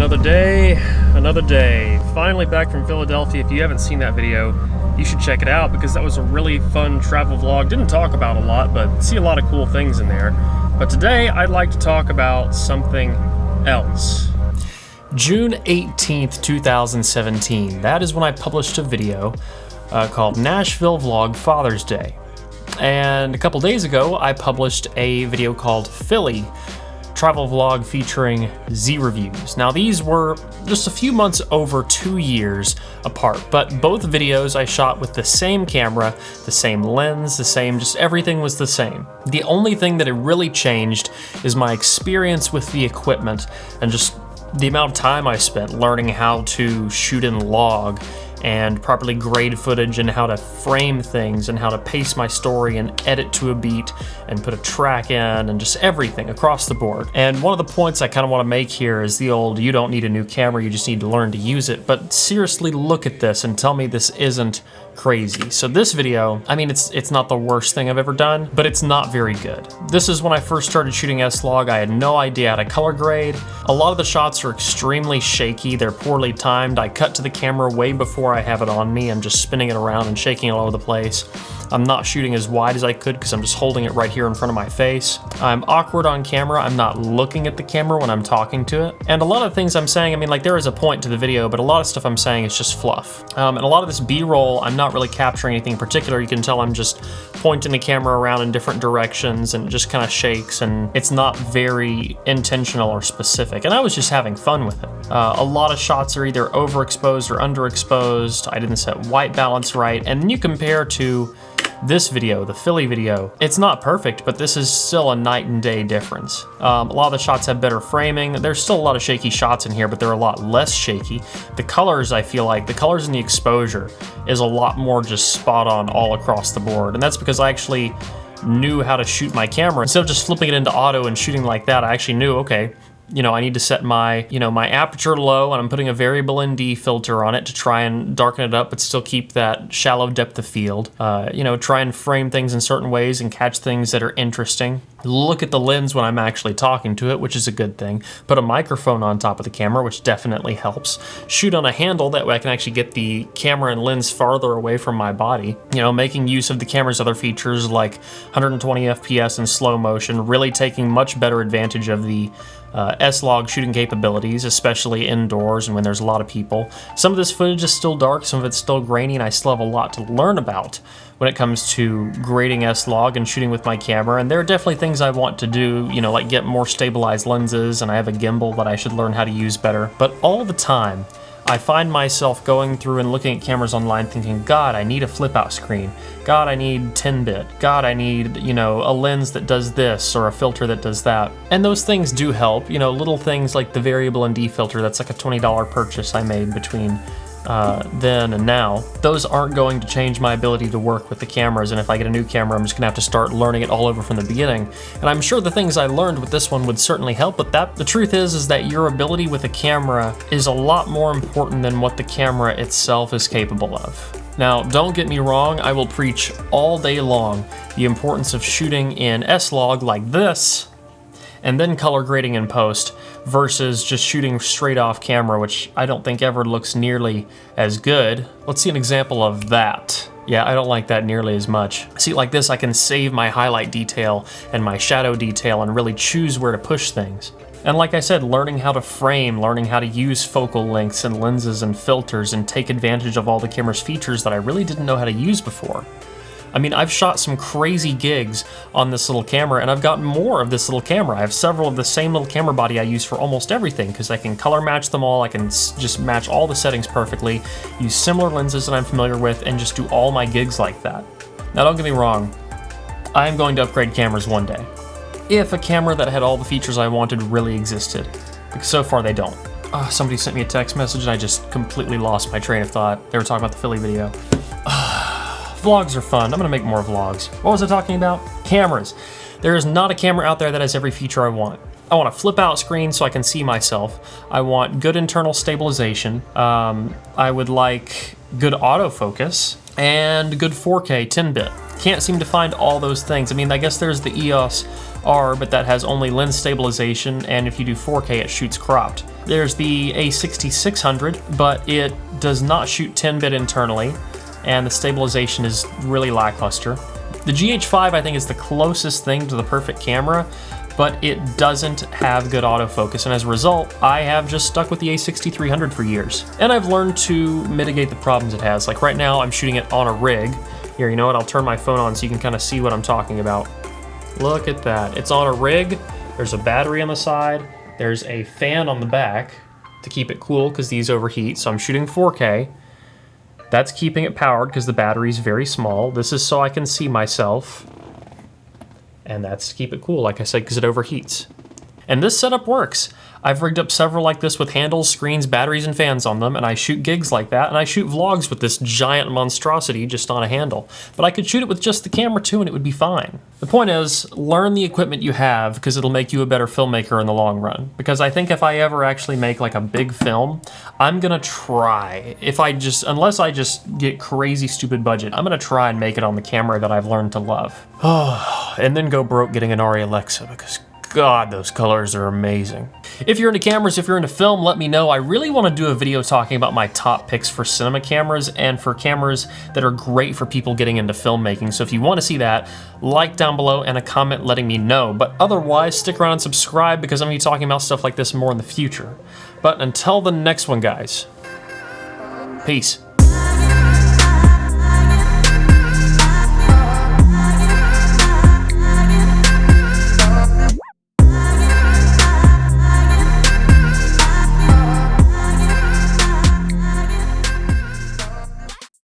Another day, another day. Finally back from Philadelphia. If you haven't seen that video, you should check it out because that was a really fun travel vlog. Didn't talk about a lot, but see a lot of cool things in there. But today I'd like to talk about something else. June 18th, 2017. That is when I published a video called Nashville Vlog Father's Day. And a couple days ago, I published a video called Philly Travel Vlog featuring Z reviews. Now these were just a few months over 2 years apart, but both videos I shot with the same camera, the same lens, the same, just everything was the same. The only thing that had really changed is my experience with the equipment and just the amount of time I spent learning how to shoot in log and properly grade footage and how to frame things and how to pace my story and edit to a beat and put a track in and just everything across the board. And one of the points I kind of want to make here is the old, you don't need a new camera, you just need to learn to use it. But seriously, look at this and tell me this isn't crazy. So this video, I mean, it's not the worst thing I've ever done, but it's not very good. This is when I first started shooting S-Log. I had no idea how to color grade. A lot of the shots are extremely shaky. They're poorly timed. I cut to the camera way before I have it on me. I'm just spinning it around and shaking it all over the place. I'm not shooting as wide as I could because I'm just holding it right here in front of my face. I'm awkward on camera. I'm not looking at the camera when I'm talking to it. And a lot of things I'm saying, I mean, like there is a point to the video, but a lot of stuff I'm saying is just fluff. And a lot of this B-roll, I'm not really capturing anything in particular. You can tell I'm just pointing the camera around in different directions and it just kind of shakes, and it's not very intentional or specific. And I was just having fun with it. A lot of shots are either overexposed or underexposed. I didn't set white balance right. And then you compare to this video, the Philly video, it's not perfect, but this is still a night and day difference. A lot of the shots have better framing. There's still a lot of shaky shots in here, but they're a lot less shaky. The colors, I feel like, the colors in the exposure is a lot more just spot on all across the board. And that's because I actually knew how to shoot my camera. Instead of just flipping it into auto and shooting like that, I actually knew, okay, you know, I need to set my, my aperture low, and I'm putting a variable ND filter on it to try and darken it up, but still keep that shallow depth of field. Try and frame things in certain ways and catch things that are interesting. Look at the lens when I'm actually talking to it, which is a good thing. Put a microphone on top of the camera, which definitely helps. Shoot on a handle, that way I can actually get the camera and lens farther away from my body. Making use of the camera's other features like 120 FPS and slow motion, really taking much better advantage of the S-Log shooting capabilities, especially indoors and when there's a lot of people. Some of this footage is still dark, some of it's still grainy, and I still have a lot to learn about when it comes to grading S-Log and shooting with my camera. And there are definitely things I want to do, like get more stabilized lenses, and I have a gimbal that I should learn how to use better. But all the time, I find myself going through and looking at cameras online thinking, God, I need a flip out screen. God, I need 10-bit. God, I need, a lens that does this or a filter that does that. And those things do help, little things like the variable ND filter. That's like a $20 purchase I made between then and now. Those aren't going to change my ability to work with the cameras, and if I get a new camera, I'm just gonna have to start learning it all over from the beginning. And I'm sure the things I learned with this one would certainly help, but the truth is that your ability with a camera is a lot more important than what the camera itself is capable of. Now, don't get me wrong, I will preach all day long the importance of shooting in S-Log like this, and then color grading in post, versus just shooting straight off camera, which I don't think ever looks nearly as good. Let's see an example of that. Yeah, I don't like that nearly as much. See, like this, I can save my highlight detail and my shadow detail and really choose where to push things. And like I said, learning how to frame, learning how to use focal lengths and lenses and filters and take advantage of all the camera's features that I really didn't know how to use before. I mean, I've shot some crazy gigs on this little camera, and I've gotten more of this little camera. I have several of the same little camera body I use for almost everything because I can color match them all. I can just match all the settings perfectly, use similar lenses that I'm familiar with, and just do all my gigs like that. Now, don't get me wrong. I am going to upgrade cameras one day, if a camera that had all the features I wanted really existed, because so far they don't. Somebody sent me a text message and I just completely lost my train of thought. They were talking about the Philly video. Vlogs are fun. I'm gonna make more vlogs. What was I talking about? Cameras. There is not a camera out there that has every feature I want. I want a flip out screen so I can see myself. I want good internal stabilization. I would like good autofocus. and good 4K 10-bit. Can't seem to find all those things. I mean, I guess there's the EOS R, but that has only lens stabilization, and if you do 4K, it shoots cropped. There's the A6600, but it does not shoot 10-bit internally, and the stabilization is really lackluster. The GH5, I think, is the closest thing to the perfect camera, but it doesn't have good autofocus, and as a result, I have just stuck with the A6300 for years. And I've learned to mitigate the problems it has. Like right now, I'm shooting it on a rig. Here, you know what, I'll turn my phone on so you can kind of see what I'm talking about. Look at that, it's on a rig, there's a battery on the side, there's a fan on the back to keep it cool because these overheat, so I'm shooting 4K. That's keeping it powered because the battery's very small. This is so I can see myself. And that's to keep it cool, like I said, because it overheats. And this setup works. I've rigged up several like this with handles, screens, batteries, and fans on them, and I shoot gigs like that, and I shoot vlogs with this giant monstrosity just on a handle. But I could shoot it with just the camera too, and it would be fine. The point is, learn the equipment you have, because it'll make you a better filmmaker in the long run. Because I think if I ever actually make like a big film, I'm gonna try, unless I just get crazy stupid budget, I'm gonna try and make it on the camera that I've learned to love. And then go broke getting an Arri Alexa, because God, those colors are amazing. If you're into cameras, if you're into film, let me know. I really want to do a video talking about my top picks for cinema cameras and for cameras that are great for people getting into filmmaking. So if you want to see that, like down below and a comment letting me know. But otherwise, stick around and subscribe because I'm going to be talking about stuff like this more in the future. But until the next one, guys, peace.